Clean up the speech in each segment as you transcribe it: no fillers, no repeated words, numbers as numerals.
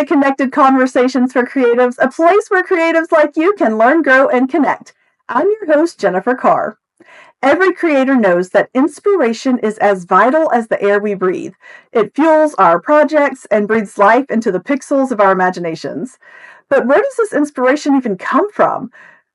Connected Conversations for Creatives, a place where creatives like you can learn, grow, and connect. I'm your host, Jennifer Carr. Every creator knows that inspiration is as vital as the air we breathe. It fuels our projects and breathes life into the pixels of our imaginations. But where does this inspiration even come from?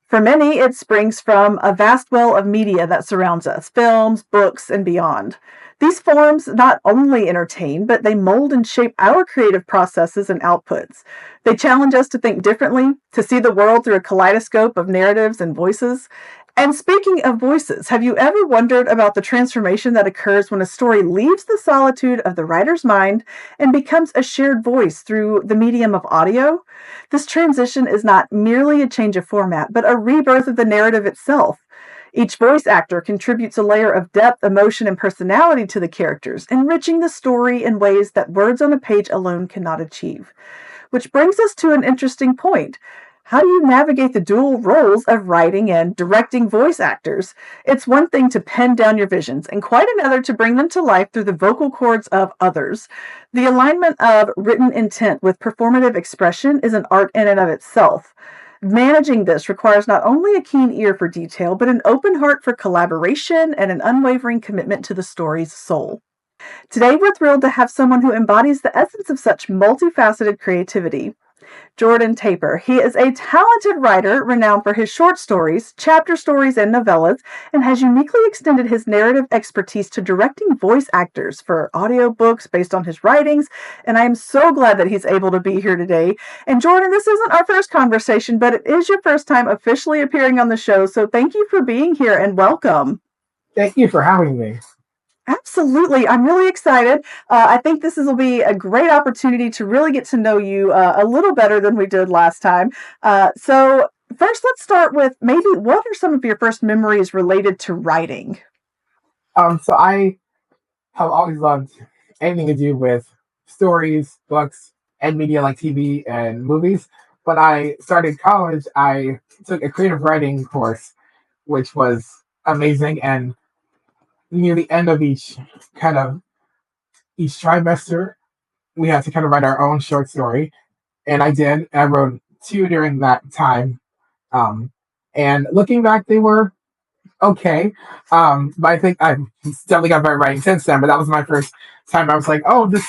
For many, it springs from a vast well of media that surrounds us, films, books, and beyond. These forms not only entertain, but they mold and shape our creative processes and outputs. They challenge us to think differently, to see the world through a kaleidoscope of narratives and voices. And speaking of voices, have you ever wondered about the transformation that occurs when a story leaves the solitude of the writer's mind and becomes a shared voice through the medium of audio? This transition is not merely a change of format, but a rebirth of the narrative itself. Each voice actor contributes a layer of depth, emotion, and personality to the characters, enriching the story in ways that words on a page alone cannot achieve. Which brings us to an interesting point. How do you navigate the dual roles of writing and directing voice actors? It's one thing to pen down your visions, and quite another to bring them to life through the vocal cords of others. The alignment of written intent with performative expression is an art in and of itself. Managing this requires not only a keen ear for detail, but an open heart for collaboration and an unwavering commitment to the story's soul. Today, we're thrilled to have someone who embodies the essence of such multifaceted creativity. Jordan Taper. He is a talented writer renowned for his short stories, chapter stories, and novellas, and has uniquely extended his narrative expertise to directing voice actors for audiobooks based on his writings, and I am so glad that he's able to be here today. And Jordan, this isn't our first conversation, but it is your first time officially appearing on the show, so thank you for being here and welcome. Thank you for having me. Absolutely. I'm really excited. I think this will be a great opportunity to really get to know you a little better than we did last time. So first, let's start with maybe what are some of your first memories related to writing? So I have always loved anything to do with stories, books, and media like TV and movies. When I started college, I took a creative writing course, which was amazing. And near the end of each trimester, we had to kind of write our own short story, and I did. I wrote two during that time, um, and looking back, they were okay. But I think I've definitely got better writing since then. But that was my first time. I was like, oh, this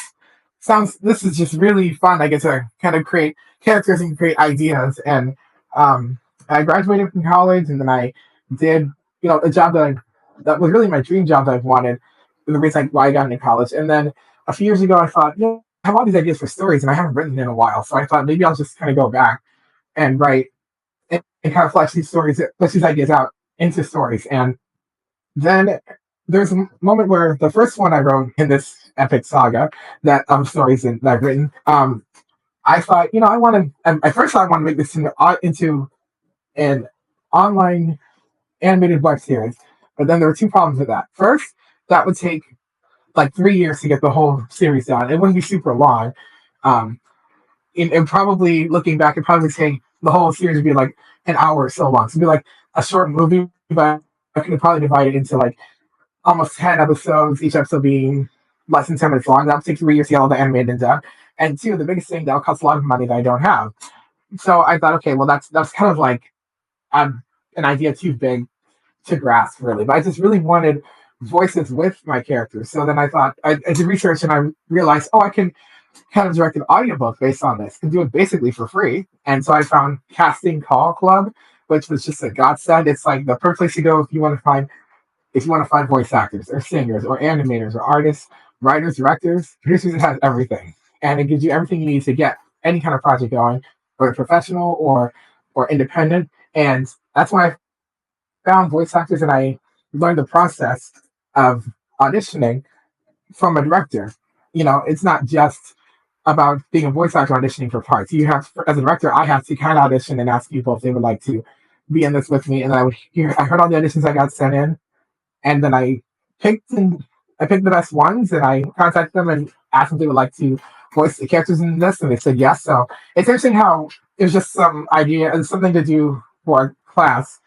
is just really fun. I get to kind of create characters and create ideas. And I graduated from college, and then I did a job that was really my dream job that I've wanted. The reason why I got into college. And then a few years ago, I thought, I have all these ideas for stories, and I haven't written in a while. So I thought maybe I'll just kind of go back and write and kind of flesh these ideas out into stories. And then there's a moment where the first one I wrote in this epic saga that stories that I've written, I thought, I want to. At first, I want to make this into an online animated web series. But then there were two problems with that. First, that would take like 3 years to get the whole series done. It wouldn't be super long. And probably looking back, it'd probably take the whole series would be like an hour or so long. So it'd be like a short movie, but I could probably divide it into like almost 10 episodes, each episode being less than 10 minutes long. That would take 3 years to get all the animated and done. And two, the biggest thing, that would cost a lot of money that I don't have. So I thought, okay, well, that's kind of like an idea too big to grasp, really. But I just really wanted voices with my characters. So then I thought, I did research, and I realized, I can kind of direct an audiobook based on this and do it basically for free. And so I found Casting Call Club, which was just a godsend. It's like the perfect place to go if you want to find voice actors or singers or animators or artists, writers, directors, producers. It has everything. And it gives you everything you need to get any kind of project going, whether professional or independent. And that's when I found voice actors, and I learned the process of auditioning from a director. It's not just about being a voice actor auditioning for parts. You have, as a director, I have to kind of audition and ask people if they would like to be in this with me. And I heard all the auditions I got sent in, and then I picked the best ones, and I contacted them and asked if they would like to voice the characters in this, and they said yes. So it's interesting how it was just some idea and something to do for a class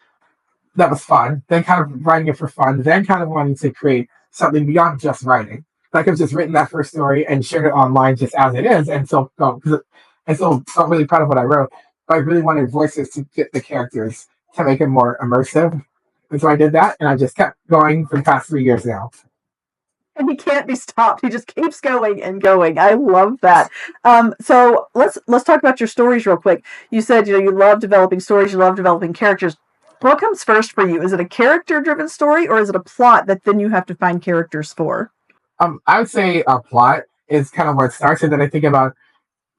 that was fun, then kind of writing it for fun, then kind of wanting to create something beyond just writing. Like I've just written that first story and shared it online just as it is, and so and so I'm really proud of what I wrote. But I really wanted voices to fit the characters to make it more immersive. And so I did that, and I just kept going for the past 3 years now. And he can't be stopped. He just keeps going and going. I love that. So let's talk about your stories real quick. You said you love developing stories, you love developing characters. What comes first for you? Is it a character-driven story, or is it a plot that then you have to find characters for? I would say a plot is kind of where it starts, and then I think about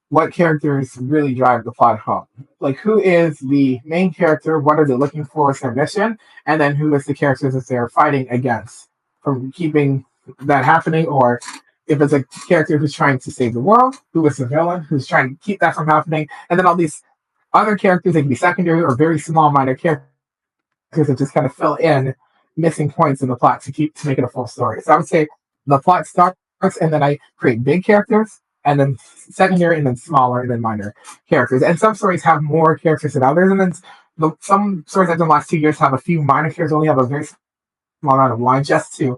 what characters really drive the plot home. Like, who is the main character? What are they looking for as their mission? And then who is the characters that they're fighting against from keeping that happening? Or if it's a character who's trying to save the world, who is the villain who's trying to keep that from happening? And then all these other characters, they can be secondary or very small minor characters that just kind of fill in missing points in the plot to make it a full story. So I would say the plot starts, and then I create big characters, and then secondary, and then smaller, and then minor characters. And some stories have more characters than others, and then some stories I've done the last 2 years have a few minor characters, only have a very small amount of line, just to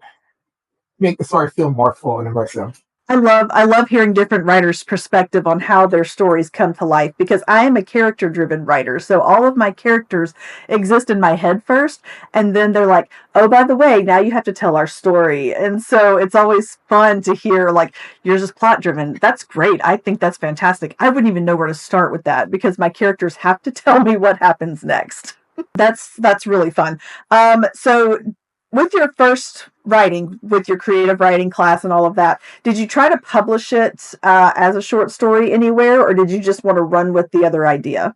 make the story feel more full and immersive. I love hearing different writers' perspective on how their stories come to life, because I am a character-driven writer. So all of my characters exist in my head first, and then they're like, "Oh, by the way, now you have to tell our story." And so it's always fun to hear like yours is plot-driven. That's great. I think that's fantastic. I wouldn't even know where to start with that because my characters have to tell me what happens next. That's really fun. So with your first writing, with your creative writing class and all of that, did you try to publish it as a short story anywhere, or did you just want to run with the other idea?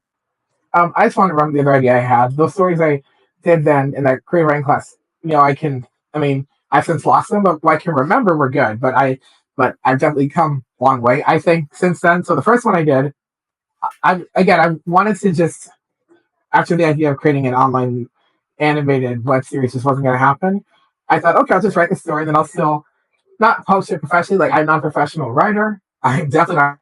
I just wanted to run the other idea I had. Those stories I did then in that creative writing class, I mean, I've since lost them, but what I can remember were good. But I've definitely come a long way, I think, since then. So the first one I did, I wanted to just, after the idea of creating an online animated web series just wasn't going to happen, I thought, okay, I'll just write the story, then I'll still not publish it professionally. Like, I'm not a professional writer. I'm definitely not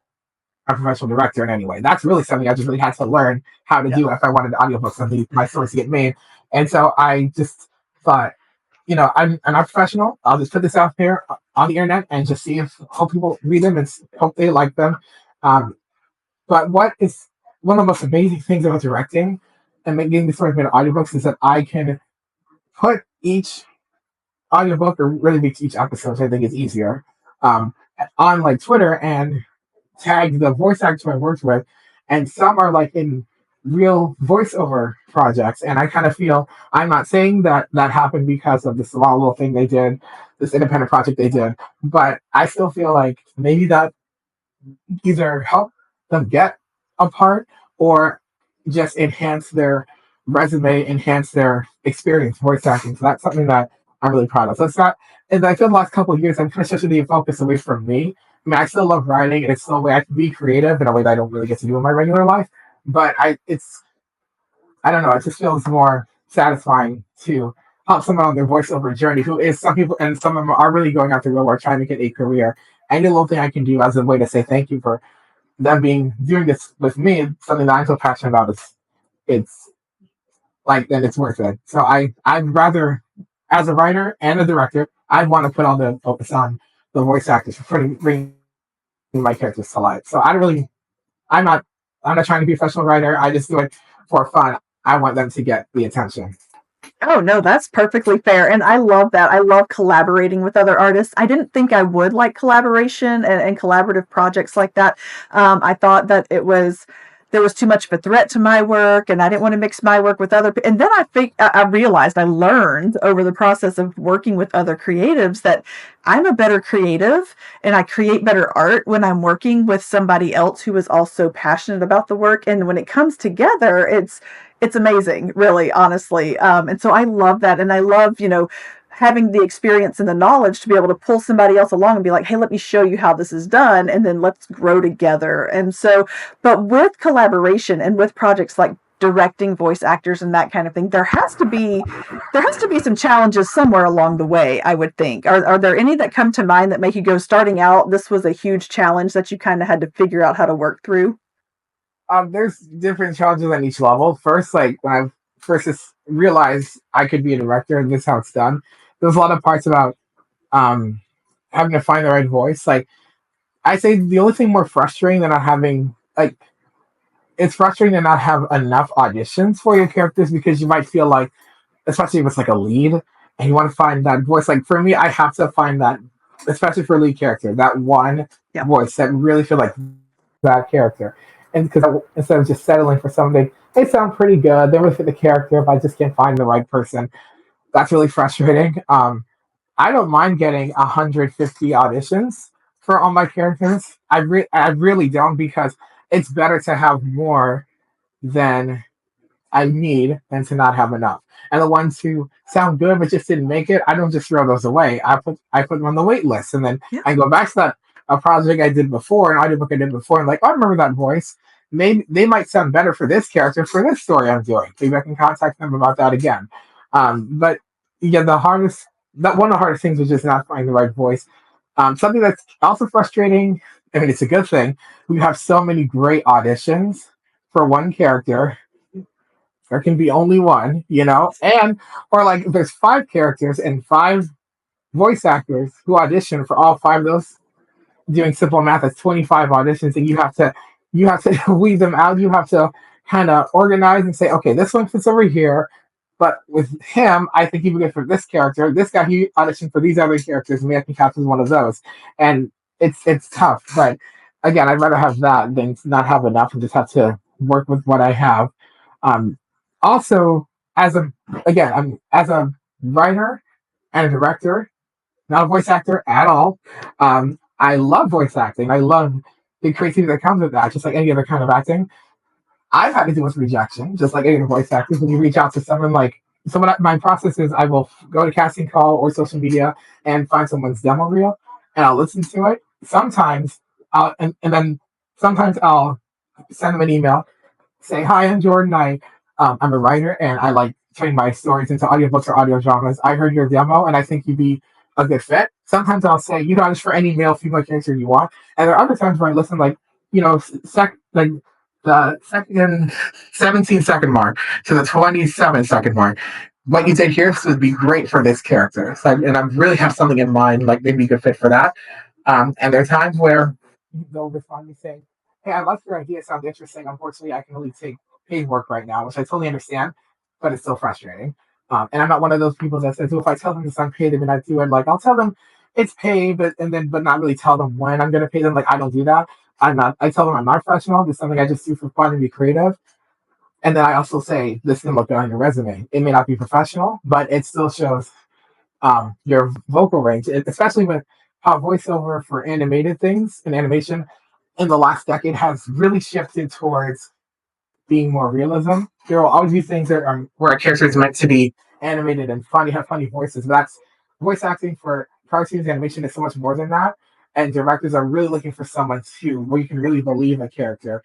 a professional director in any way. That's really something I just really had to learn how to do if I wanted audiobooks and my stories to get made. And so I just thought, I'm not professional. I'll just put this out there on the internet and just see if hope people read them and hope they like them. Um, but what is one of the most amazing things about directing and making the stories made audiobooks is that I can put each audiobook, or really makes each episode, which I think is easier, um, on like Twitter and tag the voice actor I worked with. And some are like in real voiceover projects. And I kind of feel, I'm not saying that that happened because of the small little thing they did, this independent project they did, but I still feel like maybe that either help them get a part or just enhance their resume, enhance their experience voice acting. So that's something that I'm really proud of. So it's not, and I feel the last couple of years, I'm kind of shifting the focus away from me. I mean, I still love writing, and it's still a way I can be creative in a way that I don't really get to do in my regular life. But I don't know, it just feels more satisfying to help someone on their voiceover journey who is some people, and some of them are really going out the road or trying to get a career. Any little thing I can do as a way to say thank you for them doing this with me, something that I'm so passionate about, it's like, then it's worth it. So I'd rather, as a writer and a director, I want to put all the focus on the voice actors for bringing my characters to life. So I'm not I'm not trying to be a professional writer. I just do it for fun. I want them to get the attention. Oh, no, that's perfectly fair. And I love that. I love collaborating with other artists. I didn't think I would like collaboration and collaborative projects like that. I thought that there was too much of a threat to my work, and I didn't want to mix my work with other. And then I realized, I learned over the process of working with other creatives that I'm a better creative and I create better art when I'm working with somebody else who is also passionate about the work. And when it comes together, it's amazing, really, honestly. And so I love that. And I love, having the experience and the knowledge to be able to pull somebody else along and be like, hey, let me show you how this is done. And then let's grow together. And so, but with collaboration and with projects like directing voice actors and that kind of thing, there has to be some challenges somewhere along the way, I would think. Are there any that come to mind that make you go, starting out, this was a huge challenge that you kind of had to figure out how to work through? There's different challenges on each level. First, like when I first just realized I could be a director and this is how it's done, there's a lot of parts about having to find the right voice. Like, I say the only thing more frustrating than not having like it's frustrating to not have enough auditions for your characters because you might feel like, especially if it's like a lead and you want to find that voice. Like for me, I have to find that, especially for a lead character, that one Yeah. voice that really feel like that character. And because instead of just settling for something, they sound pretty good, they really fit the character, but I just can't find the right person. That's really frustrating. I don't mind getting 150 auditions for all my characters. I really don't because it's better to have more than I need than to not have enough. And the ones who sound good but just didn't make it, I don't just throw those away. I put them on the wait list, and then Yeah. I go back to that a project I did before, an audiobook I did before, and like, oh, I remember that voice. Maybe they might sound better for this character for this story I'm doing. Maybe I can contact them about that again. But yeah, that one of the hardest things was just not finding the right voice. Something that's also frustrating. I mean, it's a good thing. We have so many great auditions for one character. There can be only one, and or like there's five characters and five voice actors who audition for all five of those. Doing simple math, that's 25 auditions, and you have to weed them out. You have to kind of organize and say, okay, this one fits over here, but with him, I think he would be good for this character. This guy, he auditioned for these other characters, and we have to cast as one of those. And it's tough, but again, I'd rather have that than not have enough and just have to work with what I have. Um, Also, as a as a writer and a director, not a voice actor at all. I love voice acting. I love the creativity that comes with that, just like any other kind of acting. I've had to deal with rejection, just like any other voice actors. When you reach out to someone, my process is I will go to casting call or social media and find someone's demo reel, and I'll listen to it. Sometimes and then sometimes I'll send them an email, say, hi, I'm Jordan. I'm a writer and I like turning my stories into audiobooks or audio dramas. I heard your demo and I think you'd be a good fit. Sometimes I'll say, just for any male, female character you want. And there are other times where I listen, like, like the second 17-second mark to the 27-second mark. What you did here would be great for this character. So, and I really have something in mind, like maybe a good fit for that. And there are times where they'll respond me saying, hey, I love your idea. It sounds interesting. Unfortunately, I can only take paid work right now, which I totally understand, but it's still frustrating. And I'm not one of those people that says, well, if I tell them it's unpaid, they may not do it. Like, I'll tell them it's paid, but not really tell them when I'm going to pay them. Like, I don't do that. I tell them I'm not professional. It's something I just do for fun and be creative. And then I also say, this can look good on your resume. It may not be professional, but it still shows your vocal range, especially with how voiceover for animated things and animation in the last decade has really shifted towards being more realism. There will always be things that are where a character is meant to be animated and funny, have funny voices. But that's voice acting for cartoons animation is so much more than that. And directors are really looking for someone where you can really believe a character,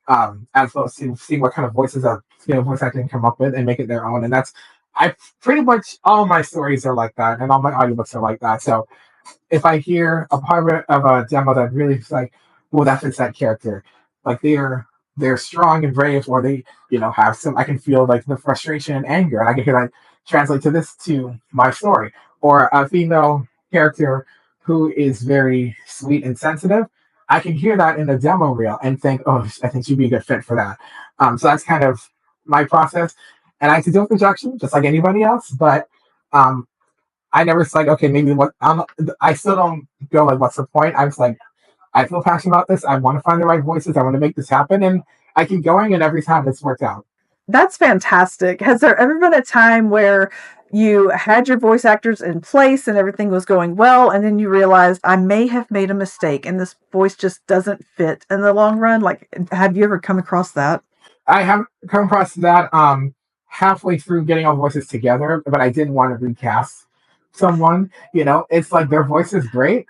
as opposed to seeing what kind of voices of voice acting can come up with and make it their own. And that's I pretty much all my stories are like that, and all my audiobooks are like that. So if I hear a part of a demo that really is like, well, that fits that character, like they're strong and brave, or they have some. I can feel like the frustration and anger, and I can hear that translate to my story, or a female character who is very sweet and sensitive. I can hear that in the demo reel and think, oh, I think she'd be a good fit for that. So that's kind of my process, and I have to deal with rejection just like anybody else, but um, I never was like, okay, maybe I still don't go like, what's the point? I'm just like, I feel passionate about this. I want to find the right voices. I want to make this happen, and I keep going. And every time it's worked out. That's fantastic. Has there ever been a time where you had your voice actors in place and everything was going well, and then you realized I may have made a mistake and this voice just doesn't fit in the long run? Like, have you ever come across that? I have come across that halfway through getting all voices together, but I didn't want to recast someone. It's like their voice is great.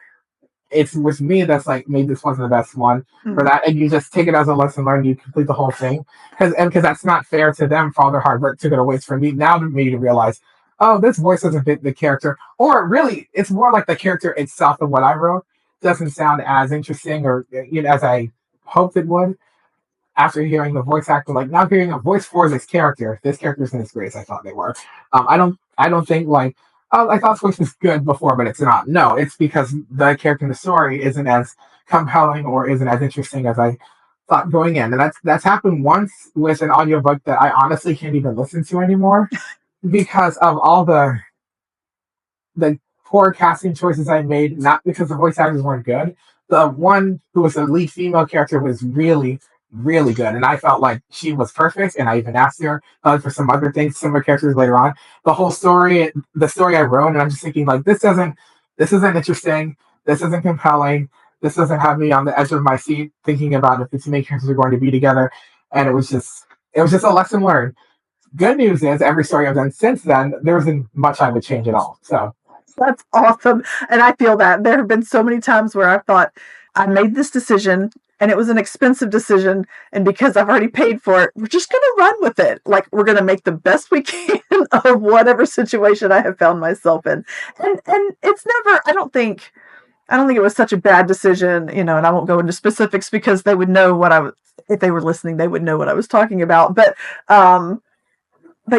It's with me that's like, maybe this wasn't the best one for that, and you just take it as a lesson learned. You complete the whole thing because that's not fair to them for all their hard work took it away from me. Now to me to realize, oh, this voice doesn't fit the character, or really, it's more like the character itself and what I wrote doesn't sound as interesting or as I hoped it would. After hearing the voice actor, like now hearing a voice for this character isn't as great as I thought they were. I don't think like, oh, I thought this voice was good before, but it's not. No, it's because the character in the story isn't as compelling or isn't as interesting as I thought going in, and that's happened once with an audiobook that I honestly can't even listen to anymore because of all the poor casting choices I made, not because the voice actors weren't good. The one who was the lead female character was really, really good, and I felt like she was perfect. And I even asked her for some other things, similar characters later on. The story I wrote, and I'm just thinking like, this isn't interesting. This isn't compelling. This doesn't have me on the edge of my seat thinking about if the two main characters are going to be together. And it was just a lesson learned. Good news is every story I've done since then, there isn't much I would change at all. So That's awesome. And I feel that there have been so many times where I've thought, I made this decision and it was an expensive decision. And because I've already paid for it, we're just going to run with it. Like, we're going to make the best we can of whatever situation I have found myself in. And it's never, I don't think it was such a bad decision, and I won't go into specifics because they would know what I was, if they were listening, they would know what I was talking about. But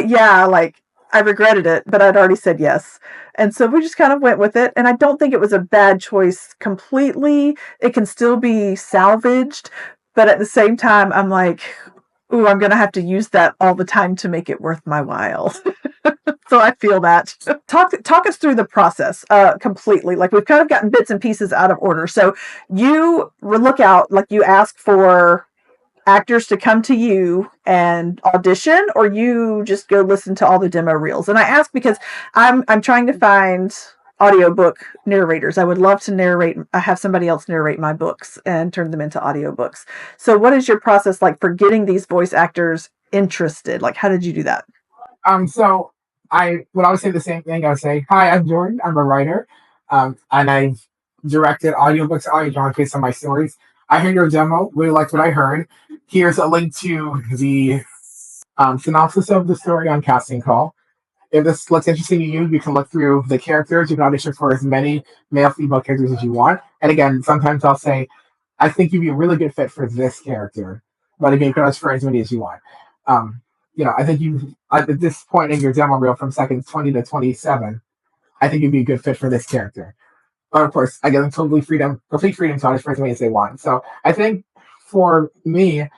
yeah, like, I regretted it, but I'd already said yes. And so we just kind of went with it. And I don't think it was a bad choice completely. It can still be salvaged. But at the same time, I'm like, ooh, I'm going to have to use that all the time to make it worth my while. So I feel that. Talk us through the process completely. Like, we've kind of gotten bits and pieces out of order. So you look out, like, you ask for actors to come to you and audition, or you just go listen to all the demo reels? And I ask because I'm trying to find audiobook narrators. I would love to have somebody else narrate my books and turn them into audiobooks. So what is your process like for getting these voice actors interested? Like, how did you do that? So I would always say the same thing. I would say, "Hi, I'm Jordan. I'm a writer, and I've directed audiobooks, audio dramas based on my stories. I heard your demo. Really liked what I heard. Here's a link to the synopsis of the story on Casting Call. If this looks interesting to you, you can look through the characters. You can audition for as many male, female characters as you want. And again, sometimes I'll say, I think you'd be a really good fit for this character. But again, you can audition for as many as you want. I think you at this point in your demo reel from seconds 20 to 27, I think you'd be a good fit for this character. But of course, I give them complete freedom to audition for as many as they want. So I think for me,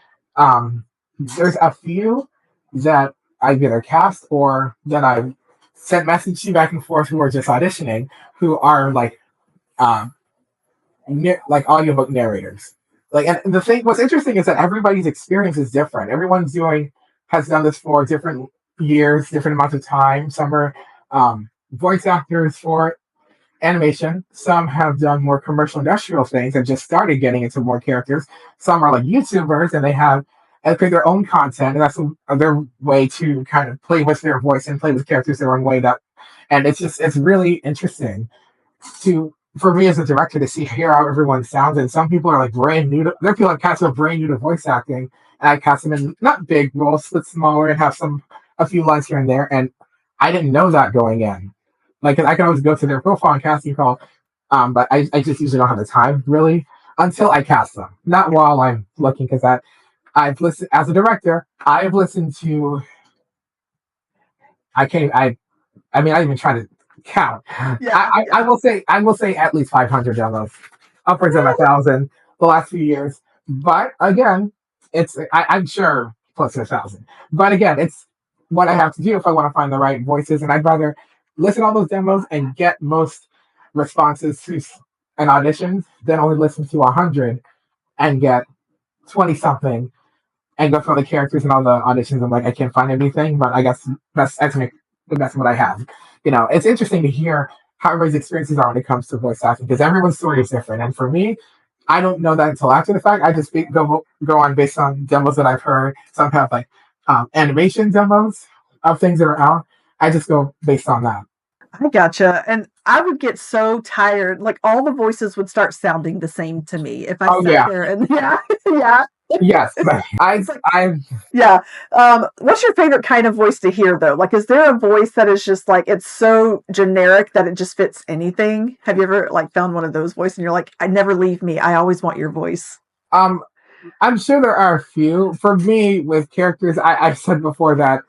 there's a few that I've either cast or that I've sent messages to back and forth who are just auditioning, who are like audiobook narrators. Like, and what's interesting is that everybody's experience is different. Has done this for different years, different amounts of time. Some are voice actors for animation. Some have done more commercial industrial things and just started getting into more characters. Some are like YouTubers and create their own content, and that's their way to kind of play with their voice and play with characters their own way. And it's really interesting for me as a director to see hear how everyone sounds. And some people are like brand new. There are people that cast are brand new to voice acting, and I cast them in not big roles, but smaller, and have a few lines here and there. And I didn't know that going in. Like, 'cause I can always go to their profile and casting call, but I just usually don't have the time really until I cast them. Not while I'm looking, because I've listened as a director. I've listened to. I can't. I mean, I even try to count. Yeah. I will say at least 500 downloads, upwards of 1,000 the last few years. But again, I'm sure close to 1,000. But again, it's what I have to do if I want to find the right voices, and I'd rather listen to all those demos and get most responses to an audition than only listen to 100 and get 20 something and go through all the characters and all the auditions. I'm like, I can't find anything, but I guess that's make the best of what I have. It's interesting to hear how everybody's experiences are when it comes to voice acting, because everyone's story is different. And for me, I don't know that until after the fact. I just go on based on demos that I've heard. Some have like animation demos of things that are out. I just go based on that. I gotcha. And I would get so tired. Like, all the voices would start sounding the same to me if I Oh sat yeah, there and yeah, yeah. yes. It's like, I yeah. What's your favorite kind of voice to hear though? Like, is there a voice that is just like, it's so generic that it just fits anything? Have you ever like found one of those voices and you're like, I never leave me. I always want your voice. um I'm sure there are a few. For me, with characters, I've said before that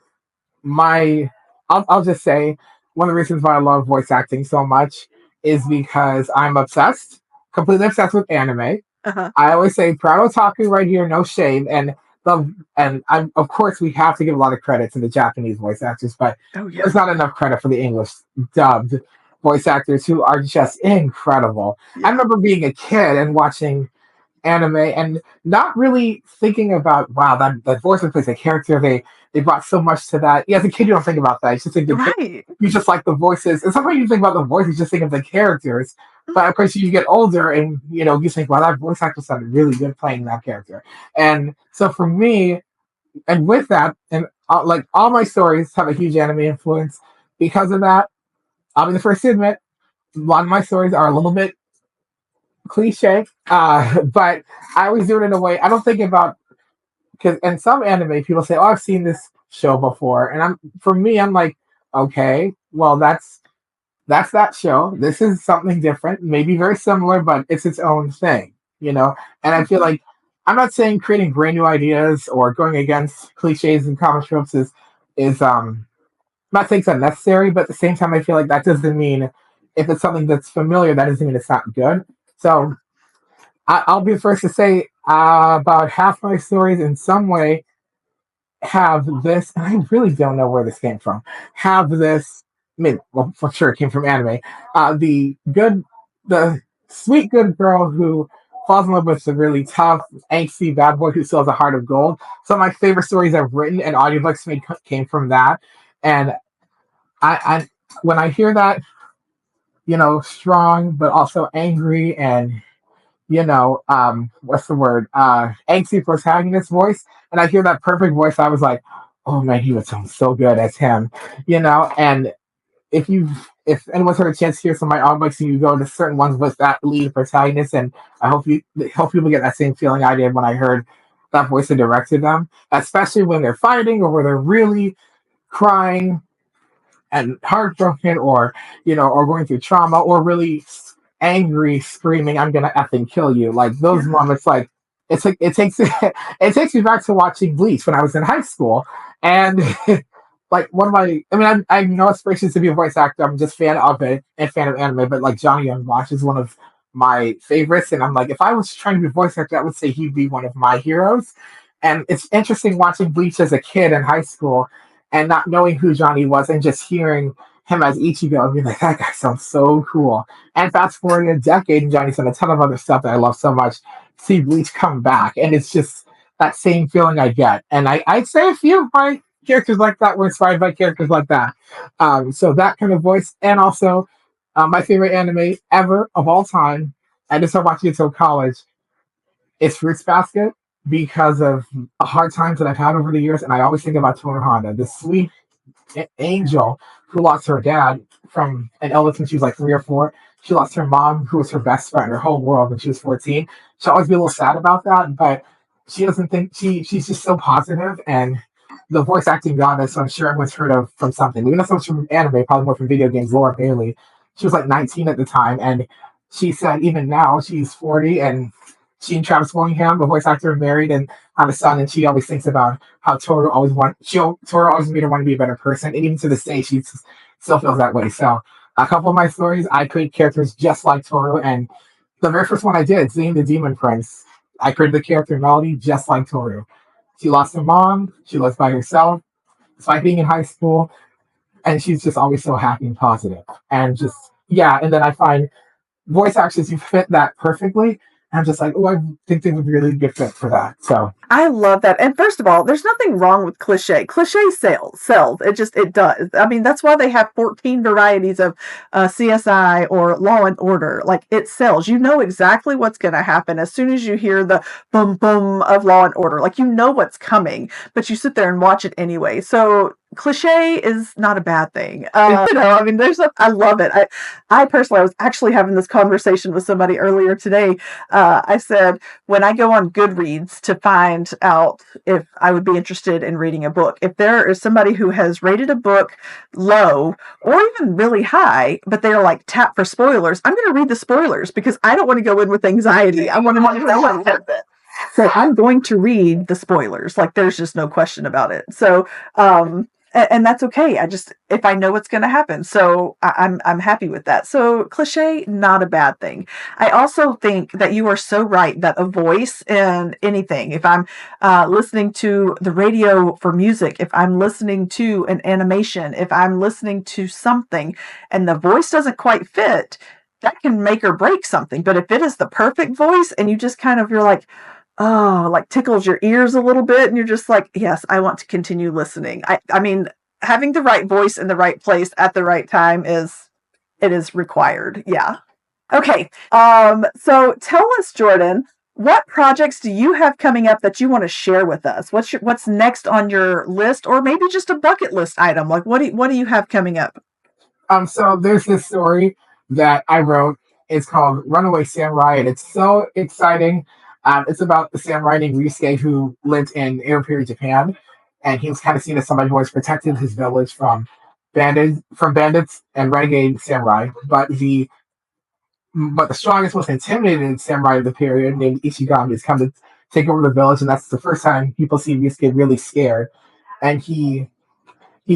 my I'll just say one of the reasons why I love voice acting so much is because I'm completely obsessed with anime. Uh-huh. I always say proud otaku right here, no shame. And I'm, of course, we have to give a lot of credit to the Japanese voice actors, but Oh there's yeah. not enough credit for the English dubbed voice actors who are just incredible. I Yeah. remember being a kid and watching anime and not really thinking about, wow, that voice plays a character. They brought so much to that. Yeah, as a kid you don't think about that. You just think Right. you just like the voices. And sometimes you think about the voices, you just think of the characters. But Mhm. of course you get older and you think, wow, that voice actor sounded really good playing that character. And so for me, and with that, and like all my stories have a huge anime influence. Because of that, I'll be the first to admit, a lot of my stories are a little bit cliche, but I always do it in a way I don't think about, because in some anime people say, "Oh, I've seen this show before," and for me, I'm like, okay, well, that's that show. This is something different, maybe very similar, but it's its own thing. And I feel Mhm. like I'm not saying creating brand new ideas or going against cliches and comic tropes is I'm not saying it's unnecessary, but at the same time, I feel like that doesn't mean if it's something that's familiar, that doesn't mean it's not good. So I'll be the first to say about half my stories in some way have this, and I really don't know where this came from. Have this, I mean, well, for sure it came from anime. The sweet good girl who falls in love with the really tough, angsty bad boy who still has a heart of gold. Some of my favorite stories I've written and audiobooks made came from that. And I when I hear that, strong but also angry and what's the word? Angsty protagonist voice. And I hear that perfect voice. I was like, oh man, he would sound so good as him. And if anyone's had a chance to hear some of my audiobooks and you go to certain ones with that lead protagonist, and I hope people get that same feeling I did when I heard that voice and directed them, especially when they're fighting or where they're really crying and heartbroken or going through trauma or really angry screaming I'm gonna effing kill you, like those Yeah. moments, like it takes it takes me back to watching Bleach when I was in high school. And like one of my I mean I have no aspirations to be a voice actor. I'm just fan of it and fan of anime, but like Johnny Young Watch is one of my favorites, and I'm like, if I was trying to be a voice actor, I would say he'd be one of my heroes. And it's interesting watching Bleach as a kid in high school and not knowing who Johnny was and just hearing him as Ichigo and being like, that guy sounds so cool. And fast forwarding a decade, and Johnny's done a ton of other stuff that I love so much. See Bleach come back, and it's just that same feeling I get. And I'd say a few of my characters like that were inspired by characters like that. So that kind of voice, and also my favorite anime ever of all time. I just started watching it until college. It's Fruits Basket because of hard times that I've had over the years, and I always think about Toru Honda, this sweet angel who lost her dad from an illness when she was like 3 or 4. She lost her mom, who was her best friend, her whole world, when she was 14. She'll always be a little sad about that, but she doesn't think she's just so positive. And the voice acting goddess, I'm sure everyone's heard of from something. Maybe not so much from anime, probably more from video games. Laura Bailey. She was like 19 at the time, and she said even now she's 40, and she and Travis Willingham, the voice actor, are married and have a son. And she always thinks about how Toru always made her want to be a better person, and even to this day, she still feels that way. So, a couple of my stories, I create characters just like Toru, and the very first one I did, Zane the Demon Prince, I created the character Melody just like Toru. She lost her mom, she lives by herself, despite being in high school, and she's just always so happy and positive, and just yeah. And then I find voice actors who fit that perfectly. I'm just like, oh, I think they would be a really good fit for that. So I love that. And first of all, there's nothing wrong with cliche. Cliche sells. It does. I mean, that's why they have 14 varieties of CSI or Law and Order. Like, it sells. You know exactly what's going to happen as soon as you hear the boom boom of Law and Order. Like, you know what's coming, but you sit there and watch it anyway. So cliche is not a bad thing. I mean, I love it. I personally, I was actually having this conversation with somebody earlier today. I said, when I go on Goodreads to find out if I would be interested in reading a book, if there is somebody who has rated a book low or even really high, but they're like tap for spoilers, I'm going to read the spoilers because I don't want to go in with anxiety. I want to know what it. So I'm going to read the spoilers. Like, there's just no question about it. So, and that's okay. If I know what's going to happen, so I'm happy with that. So cliche, not a bad thing. I also think that you are so right that a voice in anything, if I'm listening to the radio for music, if I'm listening to an animation, if I'm listening to something and the voice doesn't quite fit, that can make or break something. But if it is the perfect voice and you just you're like, oh, like tickles your ears a little bit, and you're just like, yes, I want to continue listening. I mean, having the right voice in the right place at the right time is required. Yeah. Okay. So tell us, Jordan, what projects do you have coming up that you want to share with us? What's next on your list, or maybe just a bucket list item? Like what do you have coming up? So there's this story that I wrote. It's called Runaway Samurai, and it's so exciting. It's about the samurai named Ryusuke who lived in Imperial Japan, and he was kind of seen as somebody who always protected his village from bandits and renegade samurai. But the strongest, most intimidating samurai of the period, named Ishigami, has come to take over the village, and that's the first time people see Ryusuke really scared. And he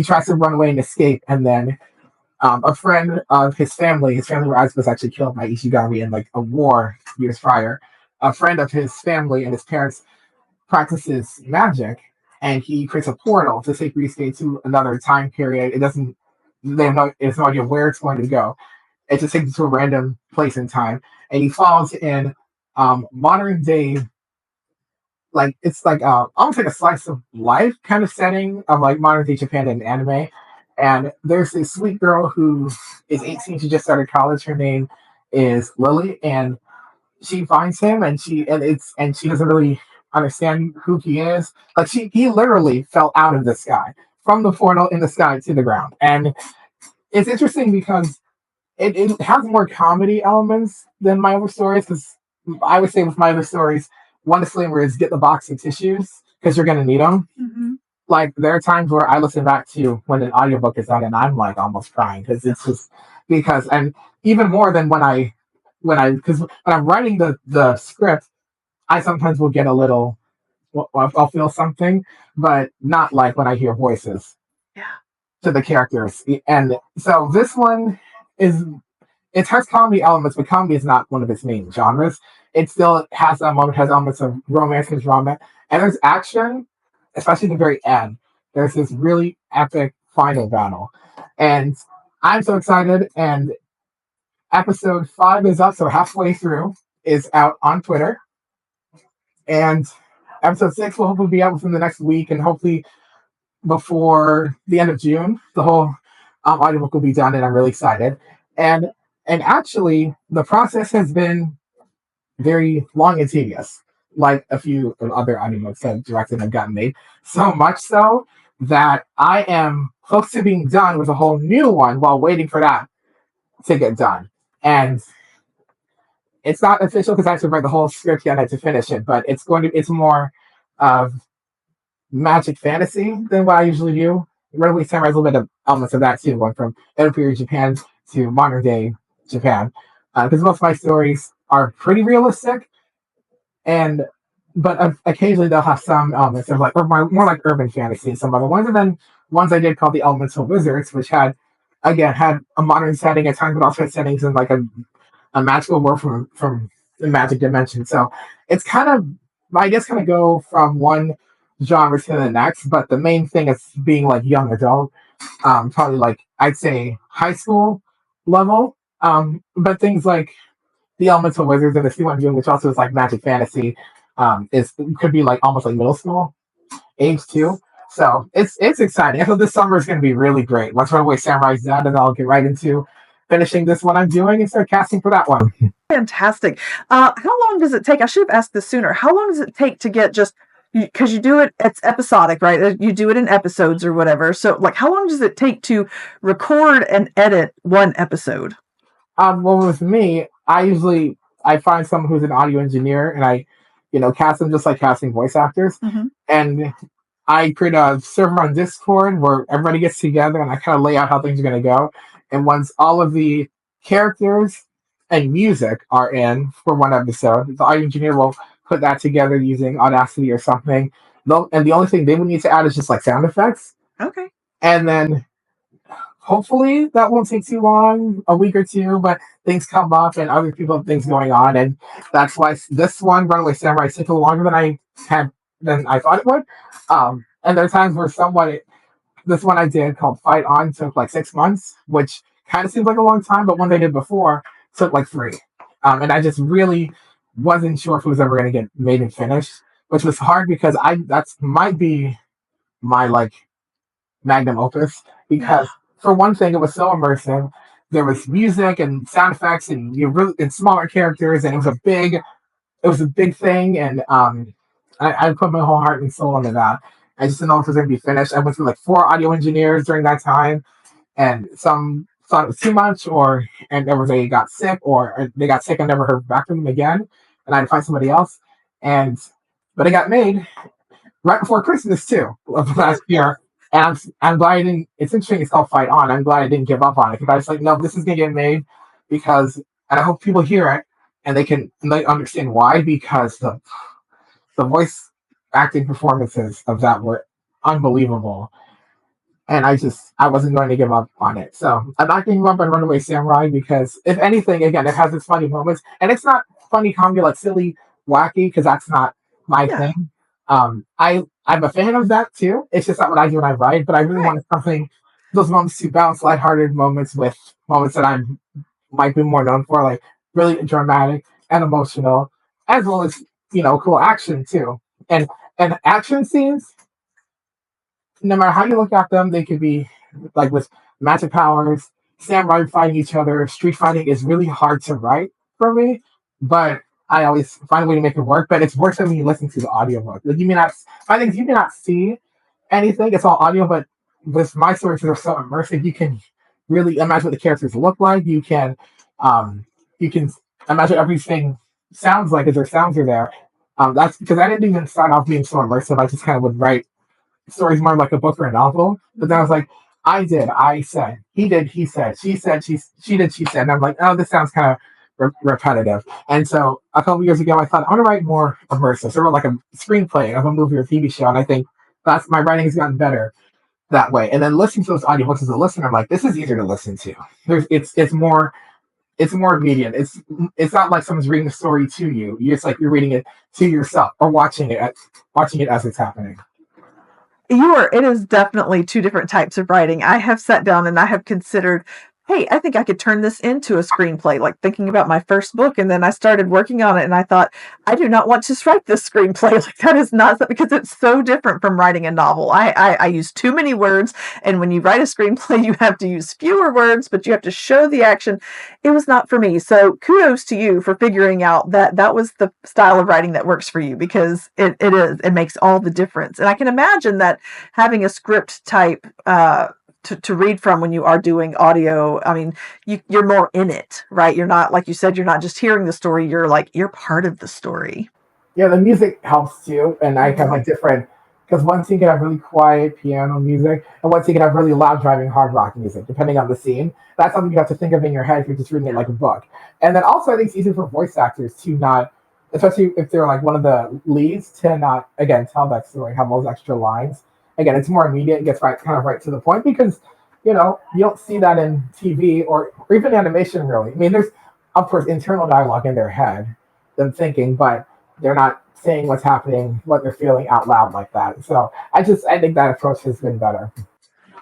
tries to run away and escape, and then a friend of his family was actually killed by Ishigami in like a war years prior. A friend of his family and his parents practices magic, and he creates a portal to take Ryusuke to another time period. There's no idea where it's going to go. It just takes you to a random place in time, and he falls in modern day, like it's like almost like a slice of life kind of setting of like modern day Japan and anime. And there's this sweet girl who is 18. She just started college. Her name is Lily, and she finds him, and she doesn't really understand who he is. Like he literally fell out of the sky from the portal in the sky to the ground, and it's interesting because it has more comedy elements than my other stories. Because I would say with my other stories, one disclaimer is get the box of tissues because you're going to need them. Mm-hmm. Like there are times where I listen back to when an audiobook is done and I'm like almost crying because it's just because and even more than because when I'm writing the script, I sometimes will get a little I'll feel something, but not like when I hear voices Yeah. to the characters. And so this one is it has comedy elements, but comedy is not one of its main genres. It still has elements of romance and drama, and there's action, especially at the very end. There's this really epic final battle, and I'm so excited. And episode 5 is up, so halfway through is out on Twitter, and episode 6 will hopefully be out within the next week, and hopefully before the end of June, the whole audiobook will be done, and I'm really excited. And actually, the process has been very long and tedious, like a few other audiobooks I've directed have gotten made. So much so that I am close to being done with a whole new one while waiting for that to get done. And it's not official because I have to write the whole script yet. I have to finish it, but it's more of magic fantasy than what I usually do. Runaway Samurai has a little bit of elements of that too, going from Imperial Japan to modern day Japan, because most of my stories are pretty realistic, and but occasionally they'll have some elements of like or more like urban fantasy and some other ones, and then ones I did called the Elemental Wizards, which had a modern setting at times, but also had settings in like a magical world from the magic dimension. So it's kind of my ideas kind of go from one genre to the next, but the main thing is being like young adult, probably like I'd say high school level. But things like the Elemental Wizards and the C1 June, which also is like magic fantasy, is could be like almost like middle school age too. So it's exciting. I thought this summer is going to be really great. Once Runaway Samurai's done, then I'll get right into finishing this one I'm doing and start casting for that one. Fantastic. How long does it take? I should have asked this sooner. How long does it take to get just because you do it's episodic, right? You do it in episodes or whatever. So, like, how long does it take to record and edit one episode? Well, with me, I find someone who's an audio engineer and I, cast them just like casting voice actors, and I create a server on Discord where everybody gets together and I kind of lay out how things are going to go. And once all of the characters and music are in for one episode, the audio engineer will put that together using Audacity or something. And the only thing they would need to add is just like sound effects. Okay. And then hopefully that won't take too long, a week or two, but things come up and other people have things going on. And that's why this one, Runaway Samurai, took longer had than I thought it would. And there are times where this one I did called Fight On took like 6 months, which kind of seems like a long time, but one they did before took like three. And I just really wasn't sure if it was ever going to get made and finished, which was hard because that's might be my like magnum opus because for one thing, it was so immersive. There was music and sound effects and and smaller characters, and it was a big thing, and I put my whole heart and soul into that. I just didn't know if it was going to be finished. I went through like 4 audio engineers during that time, and some thought it was too much, and they got sick, or they got sick and never heard back from them again, and I had to find somebody else. And but it got made right before Christmas too of last year. And I'm glad I didn't. It's interesting. It's called Fight On. I'm glad I didn't give up on it because I was like, no, this is gonna get made because, and I hope people hear it and they understand why because the voice acting performances of that were unbelievable. And I wasn't going to give up on it. So I'm not giving up on Runaway Samurai because if anything, again, it has its funny moments, and it's not funny comedy like silly, wacky because that's not my Yeah. thing. I'm a fan of that too. It's just not what I do when I write, but I really Right. wanted something those moments to balance lighthearted moments with moments that I might be more known for, like really dramatic and emotional, as well as cool action too. And action scenes, no matter how you look at them, they could be like with magic powers, samurai fighting each other. Street fighting is really hard to write for me, but I always find a way to make it work. But it's worse than when you listen to the audiobook. Like you may not, I think you may not see anything. It's all audio, but with my stories that are so immersive, you can really imagine what the characters look like. Um, you can imagine everything sounds like as their sounds are there. That's because I didn't even start off being so immersive. I just kind of would write story's more like a book or a novel. But then I was like, I did, I said, he did, he said, she did, she said. And I'm like, oh, this sounds kind of repetitive. And so a couple years ago, I thought I want to write more immersive, sort of like a screenplay of a movie or TV show. And I think that's my writing has gotten better that way. And then listening to those audiobooks as a listener, I'm like, this is easier to listen to. It's more immediate. It's not like someone's reading the story to you. It's like you're reading it to yourself or watching it as it's happening. It is definitely two different types of writing. I have sat down and I have considered, hey, I think I could turn this into a screenplay, like thinking about my first book. And then I started working on it and I thought, I do not want to write this screenplay. Like that is not because it's so different from writing a novel. I use too many words. And when you write a screenplay, you have to use fewer words, but you have to show the action. It was not for me. So kudos to you for figuring out that that was the style of writing that works for you because it makes all the difference. And I can imagine that having a script type to read from when you are doing audio, I mean, you're more in it, right? You're not, like you said, you're not just hearing the story, you're part of the story. Yeah, the music helps too, and I have Mhm. like different because one scene can have really quiet piano music, and one scene can have really loud driving hard rock music, depending on the scene. That's something you have to think of in your head if you're just reading it like a book. And then also, I think it's easy for voice actors to not, especially if they're like one of the leads, to not again tell that story, have those extra lines. Again, it's more immediate, it gets kind of right to the point because you don't see that in TV or even animation really. I mean, there's of course internal dialogue in their head, them thinking, but they're not saying what's happening, what they're feeling out loud like that. So I think that approach has been better.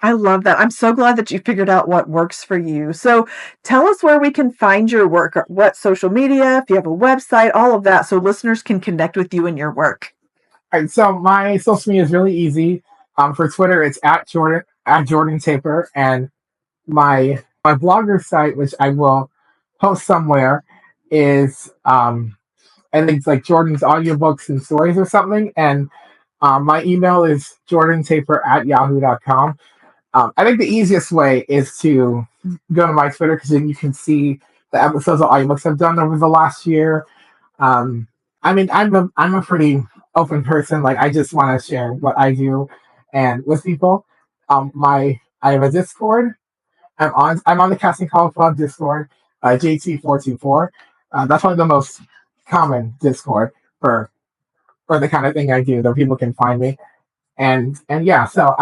I love that. I'm so glad that you figured out what works for you. So tell us where we can find your work, or what social media, if you have a website, all of that, so listeners can connect with you and your work. All right, so my social media is really easy. For Twitter, it's at Jordan Taper, and my blogger site, which I will post somewhere, is I think it's like Jordan's audiobooks and stories or something. And my email is jordantaper@yahoo.com. I think the easiest way is to go to my Twitter because then you can see the episodes of audiobooks I've done over the last year. Um, I mean, I'm a pretty open person. Like, I just want to share what I do and with people. I have a Discord. I'm on the Casting Call Club Discord, JT424. That's probably the most common Discord for the kind of thing I do that people can find me. And yeah, so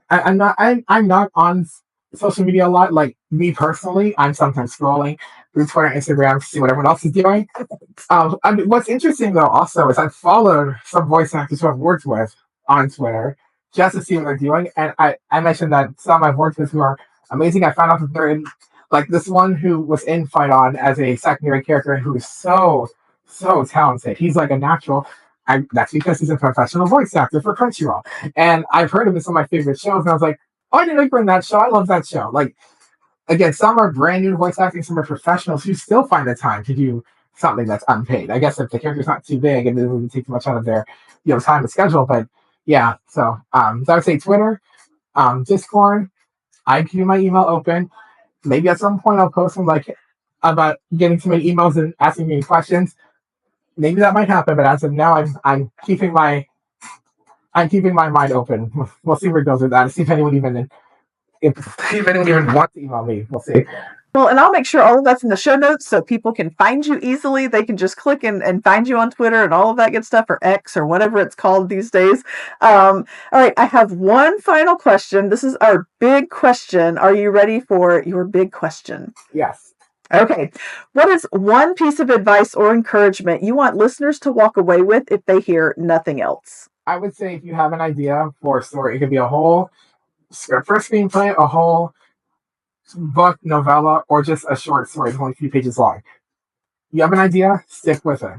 I'm not on social media a lot. Like me personally, I'm sometimes scrolling through Twitter and Instagram to see what everyone else is doing. What's interesting though also is I've followed some voice actors who I've worked with on Twitter just to see what they're doing. And I mentioned that some I've worked with who are amazing. I found out that they're in like this one who was in Fight On as a secondary character who is so talented. He's like a natural. That's because he's a professional voice actor for Crunchyroll. And I've heard him in some of my favorite shows, and I was like, oh, I didn't know you were in that show. I love that show. Like again, some are brand new voice acting, some are professionals who still find the time to do something that's unpaid. I guess if the character's not too big and it doesn't take too much out of their time and schedule. But yeah, so I would say Twitter, Discord. I keep my email open. Maybe at some point I'll post some like about getting too many emails and asking me questions. Maybe that might happen, but as of now, I'm keeping my mind open. We'll see where it goes with that. See if anyone even wants to email me. We'll see. Well, and I'll make sure all of that's in the show notes so people can find you easily. They can just click and find you on Twitter and all of that good stuff, or X or whatever it's called these days. All right, I have one final question. This is our big question. Are you ready for your big question? Yes. Okay. What is one piece of advice or encouragement you want listeners to walk away with if they hear nothing else? I would say if you have an idea for a story, it could be a whole script for a screenplay, a whole book, novella, or just a short story that's only a few pages long. You have an idea, stick with it.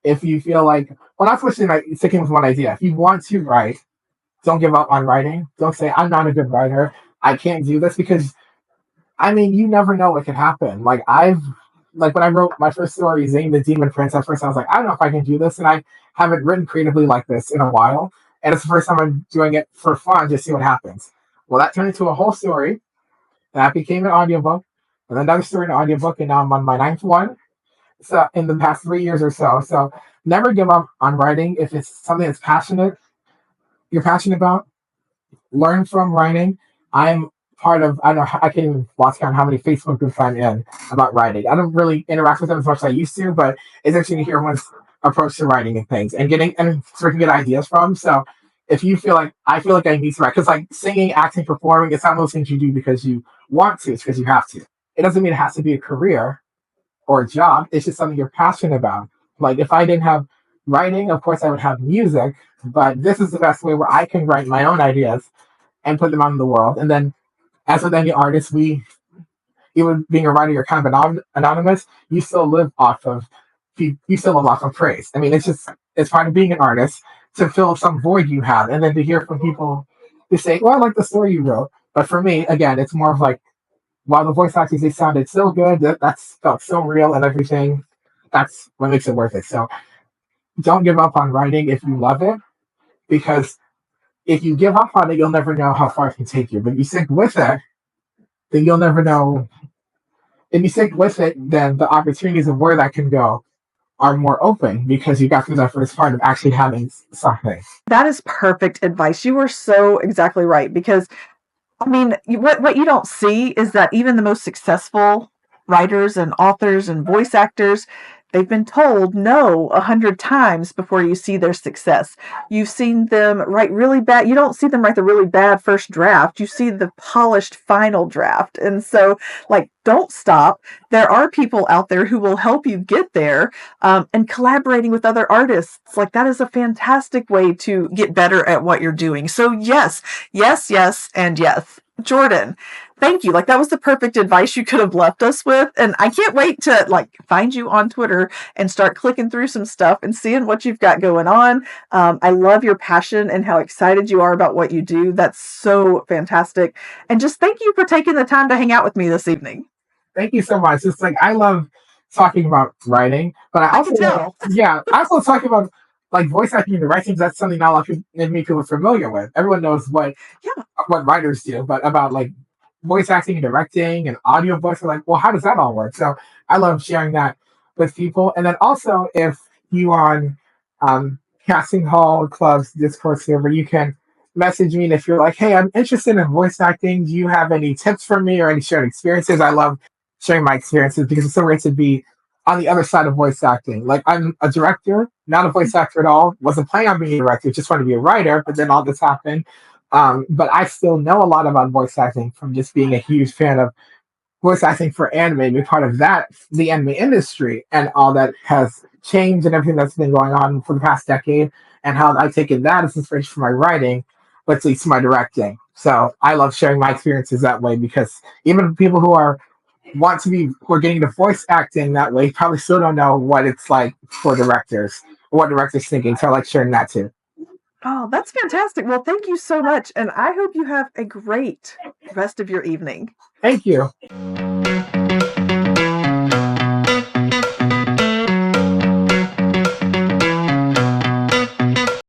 If you feel like, well, not switching, like sticking with one idea. If you want to write, don't give up on writing. Don't say, I'm not a good writer. I can't do this because, I mean, you never know what could happen. Like when I wrote my first story, Zane the Demon Prince, at first I was like, I don't know if I can do this. And I haven't written creatively like this in a while. And it's the first time I'm doing it for fun, just see what happens. Well, that turned into a whole story. That became an audiobook. And then another story in an audiobook. And now I'm on my ninth one. So in the past 3 years or so. So never give up on writing. If it's something that's you're passionate about, learn from writing. I'm part of, I don't know, I can't even lost count how many Facebook groups I'm in about writing. I don't really interact with them as much as I used to, but it's interesting to hear everyone's approach to writing and things and so we can get ideas from. So if you feel like, I feel like I need to write, because like singing, acting, performing, it's not those things you do because you want to, it's because you have to. It doesn't mean it has to be a career or a job. It's just something you're passionate about. Like if I didn't have writing, of course I would have music, but this is the best way where I can write my own ideas and put them out in the world. And then as with any artist, even being a writer, you're kind of anonymous. You still live off of praise. I mean, it's part of being an artist to fill some void you have, and then to hear from people who say, "Well, I like the story you wrote." But for me, again, it's more of like, while the voice actors they sounded so good, that's felt so real and everything. That's what makes it worth it. So don't give up on writing if you love it, because if you give up on it, you'll never know how far it can take you. But if you stick with it, then you'll never know. If you stick with it, then the opportunities of where that can go are more open because you got through that first part of actually having something. That is perfect advice. You were so exactly right, because I mean, what you don't see is that even the most successful writers and authors and voice actors, they've been told no 100 times before you see their success. You've seen them write really bad. You don't see them write the really bad first draft. You see the polished final draft. And so, like, don't stop. There are people out there who will help you get there, and collaborating with other artists. Like, that is a fantastic way to get better at what you're doing. So yes, yes, yes, and yes. Jordan, thank you. Like, that was the perfect advice you could have left us with. And I can't wait to like find you on Twitter and start clicking through some stuff and seeing what you've got going on. I love your passion and how excited you are about what you do. That's so fantastic. And just thank you for taking the time to hang out with me this evening. Thank you so much. It's like I love talking about writing, but I also I also talk about like voice acting and directing. That's something not a lot of people are familiar with. Everyone knows what writers do, but about like voice acting and directing and audiobooks are like, well, how does that all work? So I love sharing that with people. And then also if you on casting hall clubs Discord server, you can message me, and if you're like, hey, I'm interested in voice acting, do you have any tips for me or any shared experiences? I love sharing my experiences because it's so great to be on the other side of voice acting. Like I'm a director, not a voice actor at all. Wasn't planning on being a director, just wanted to be a writer, but then all this happened. But I still know a lot about voice acting from just being a huge fan of voice acting for anime, be part of that, the anime industry, and all that has changed and everything that's been going on for the past decade, and how I've taken that as inspiration for my writing, which leads to my directing. So I love sharing my experiences that way because even people who are getting into voice acting that way probably still don't know what it's like for directors, or what directors thinking. So I like sharing that too. Oh, that's fantastic. Well, thank you so much. And I hope you have a great rest of your evening. Thank you.